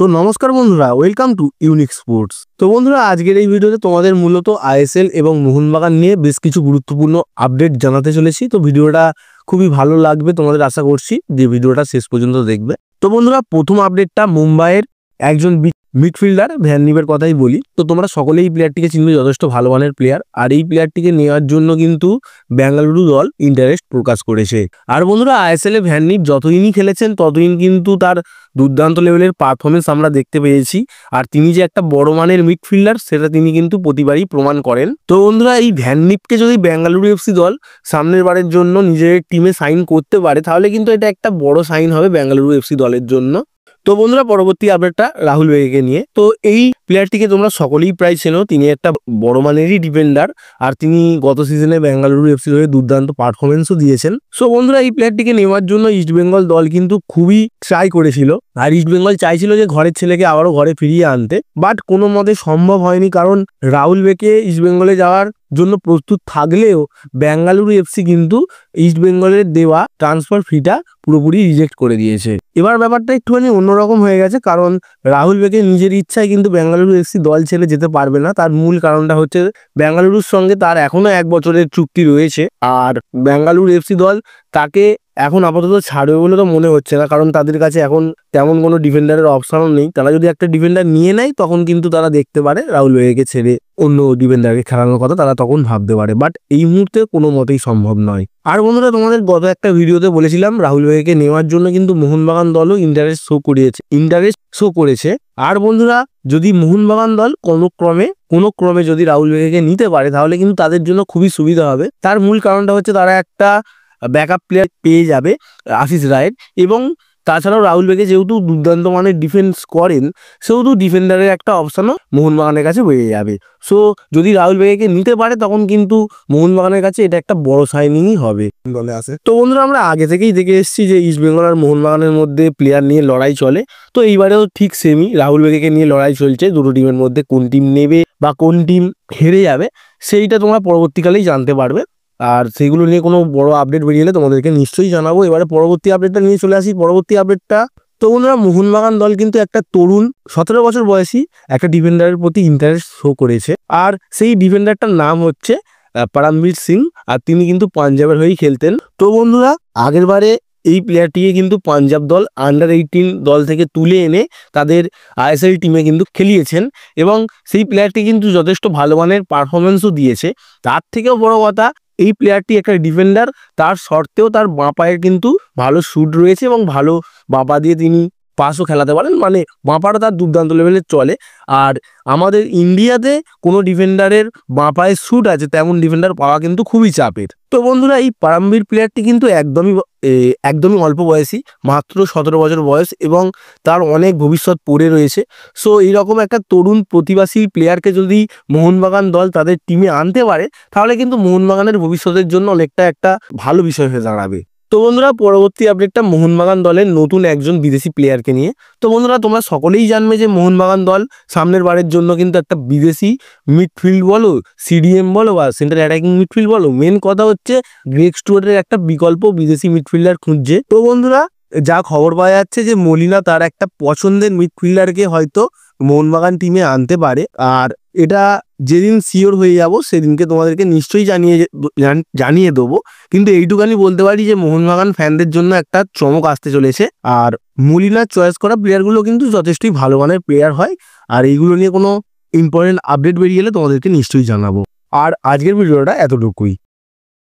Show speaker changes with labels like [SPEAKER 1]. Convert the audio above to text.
[SPEAKER 1] তো নমস্কার বন্ধুরা, ওয়েলকাম টু ইউনিক স্পোর্টস। তো বন্ধুরা, আজকের এই ভিডিওতে তোমাদের মূলত আইএসএল এবং মোহনবাগান নিয়ে বেশ কিছু গুরুত্বপূর্ণ আপডেট জানাতে চলেছি। তো ভিডিওটা খুবই ভালো লাগবে তোমাদের, আশা করছি যে ভিডিওটা শেষ পর্যন্ত দেখবে। তো বন্ধুরা, প্রথম আপডেটটা মুম্বাইয়ের একজন মিডফিল্ডার ভ্যান নিভের কথাই বলি। তো তোমরা সকলেই এই প্লেয়ারটিকে চিনবে, যথেষ্ট ভালো মানের প্লেয়ার। আর এই প্লেয়ারটিকে নেওয়ার জন্য কিন্তু বেঙ্গালুরু দল ইন্টারেস্ট প্রকাশ করেছে। আর বন্ধুরা, আইএসএল এ ভ্যান নিভ যতদিনই খেলেছেন ততদিন কিন্তু তার দুর্দান্ত লেভেলের পারফরমেন্স আমরা দেখতে পেয়েছি। আর তিনি যে একটা বড় মানের মিডফিল্ডার সেটা তিনি কিন্তু প্রতিবারই প্রমাণ করেন। তো বন্ধুরা, এই ভ্যান নিভকে যদি বেঙ্গালুরু এফসি দল সামনের বারের জন্য নিজের টিমে সাইন করতে পারে, তাহলে কিন্তু এটা একটা বড় সাইন হবে বেঙ্গালুরু এফসি দলের জন্য। তো বন্ধুরা, পরবর্তী আপডেটটা রাহুল বেগেকে নিয়ে। তো এই প্লেয়ারটিকে তোমরা সকলেই প্রায় চেনো, তিনি একটা বড় মানেরই ডিফেন্ডার। আর তিনি গত সিজনে বেঙ্গালুরু এফসি হয়ে দুর্দান্ত পারফরমেন্সও দিয়েছেন। সো বন্ধুরা, এই প্লেয়ারটিকে নেওয়ার জন্য ইস্টবেঙ্গল দল কিন্তু খুবই ট্রাই করেছিল। আর ইস্টবেঙ্গল চাইছিল যে ঘরের ছেলেকে আবারও ঘরে ফিরিয়ে আনতে, বাট কোনো মতে সম্ভব হয়নি। কারণ রাহুল বেগে ইস্টবেঙ্গলে যাওয়ার জন্য প্রস্তুত থাকলেও বেঙ্গালুরু এফসি কিন্তু ইস্টবেঙ্গলের দেওয়া ট্রান্সফার ফিটা পুরোপুরি রিজেক্ট করে দিয়েছে। এবার ব্যাপারটা একটুখানি অন্যরকম হয়ে গেছে, কারণ রাহুল বেগে নিজের ইচ্ছায় কিন্তু বেঙ্গালুরু এফসি দল ছেড়ে যেতে পারবে না। তার মূল কারণটা হচ্ছে বেঙ্গালুরুর সঙ্গে তার এখনো 1 বছরের চুক্তি রয়েছে। আর বেঙ্গালুরু এফসি দল তাকে এখন আপাতত ছাড়বে বলে তো মনে হচ্ছে না, কারণ তাদের কাছে এখন তেমন কোনো ডিফেন্ডারের অপশনও নেই। তারা যদি একটা ডিফেন্ডার নিয়ে নেয় তখন কিন্তু তারা দেখতে পারে রাহুল বেগেকে ছেড়ে অন্য ডিফেন্ডারকে খেলানোর কথা তারা তখন ভাবতে পারে, বাট এই মুহূর্তে কোনো মতেই সম্ভব নয়। আর বন্ধুরা, তোমাদের গত একটা ভিডিওতে বলেছিলাম রাহুল বেগেকে নেওয়ার জন্য কিন্তু মোহনবাগান দলও ইন্টারেস্ট শো করেছে। আর বন্ধুরা, যদি মোহনবাগান দল কোনো ক্রমে যদি রাহুল বেগেকে নিতে পারে, তাহলে কিন্তু তাদের জন্য খুবই সুবিধা হবে। তার মূল কারণটা হচ্ছে তারা একটা ব্যাকআপ প্লেয়ার পেয়ে যাবে আশিস রায়ের, এবং তাছাড়াও রাহুল বেগে যেহেতু দুর্দান্ত মানের ডিফেন্স করেন, সেহেতু ডিফেন্ডারের একটা অপশানও মোহনবাগানের কাছে বেড়ে যাবে। সো যদি রাহুল বেগেকে নিতে পারে তখন কিন্তু মোহনবাগানের কাছে এটা একটা বড় সাইনিংই হবে দলে আসে। তো বন্ধুরা, আমরা আগে থেকেই দেখে এসেছি যে ইস্টবেঙ্গল আর মোহনবাগানের মধ্যে প্লেয়ার নিয়ে লড়াই চলে। তো এইবারেও ঠিক সেমই রাহুল বেগেকে নিয়ে লড়াই চলছে। দুটো টিমের মধ্যে কোন টিম নেবে বা কোন টিম হেরে যাবে সেইটা তোমরা পরবর্তীকালেই জানতে পারবে। আর সেগুলো নিয়ে কোনো বড় আপডেট বেরিয়ে এলে তোমাদেরকে নিশ্চয়ই জানাবো। এবারে পরবর্তী আপডেটটা নিয়ে চলে আসি। পরবর্তী আপডেটটা, তো বন্ধুরা, মোহনবাগান দল কিন্তু একটা তরুণ 17 বছর বয়সী একটা ডিফেন্ডারের প্রতি ইন্টারেস্ট শো করেছে। আর সেই ডিফেন্ডারটার নাম হচ্ছে পরমবীর সিং। আর তিনি কিন্তু পাঞ্জাবের হয়েই খেলতেন। তো বন্ধুরা, আগের বারে এই প্লেয়ারটিকে কিন্তু পাঞ্জাব দল আন্ডার-18 দল থেকে তুলে এনে তাদের আইএসএল টিমে কিন্তু খেলিয়েছেন, এবং সেই প্লেয়ারটি কিন্তু যথেষ্ট ভালো মানের পারফরমেন্সও দিয়েছে। তার থেকেও বড় কথা, এই প্লেয়ারটি একটা ডিফেন্ডার, তার সত্ত্বেও তার বাঁ পায়ের কিন্তু ভালো শুট রয়েছে এবং ভালো বাঁ পা দিয়ে তিনি পাসও খেলাতে পারেন, মানে বাঁ পাটা তার দুর্দান্ত লেভেলের চলে। আর আমাদের ইন্ডিয়াতে কোনো ডিফেন্ডারের বাঁ পায়ের শুট আছে তেমন ডিফেন্ডার পাওয়া কিন্তু খুবই চাপের। তো বন্ধুরা, এই পরমবীর প্লেয়ারটি কিন্তু একদমই অল্প বয়সী, মাত্র 17 বছর বয়স, এবং তার অনেক ভবিষ্যৎ পড়ে রয়েছে। সো এইরকম একটা তরুণ প্রতিভাশীল প্লেয়ারকে যদি মোহনবাগান দল তাদের টিমে আনতে পারে, তাহলে কিন্তু মোহনবাগানের ভবিষ্যতের জন্য অনেকটা একটা ভালো বিষয় হয়ে দাঁড়াবে। তো বন্ধুরা, পরবর্তী আপডেটটা মোহনবাগান দলের নতুন একজন বিদেশি প্লেয়ারকে নিয়ে। তো বন্ধুরা, তোমরা সকলেই জানবে যে মোহনবাগান দল সামনের বারের জন্য কিন্তু একটা বিদেশি মিডফিল্ড বলো, সিডিএম বলো বা সেন্টার অ্যাটাকিং মিডফিল্ড বলো, মেন কথা হচ্ছে গ্রেগ স্টুয়ার্টের একটা বিকল্প বিদেশি মিডফিল্ডার খুঁজছে। তো বন্ধুরা, যা খবর পাওয়া যাচ্ছে যে মলিনা তার একটা পছন্দের মিডফিল্ডারকে হয়তো মোহনবাগান টিমে আনতে পারে। আর এটা যেদিন শিওর হয়ে যাব সেদিনকে তোমাদেরকে নিশ্চয়ই জানিয়ে দেবো। কিন্তু এইটুখানি বলতে পারি যে মোহনবাগান ফ্যানদের জন্য একটা চমক আসতে চলেছে। আর মলিনার চয়েস করা প্লেয়ারগুলো কিন্তু যথেষ্টই ভালো মানের প্লেয়ার হয়। আর এইগুলো নিয়ে কোনো ইম্পর্টেন্ট আপডেট বেরিয়ে এলে তোমাদেরকে নিশ্চয়ই জানাবো। আর আজকের ভিডিওটা এতটুকুই।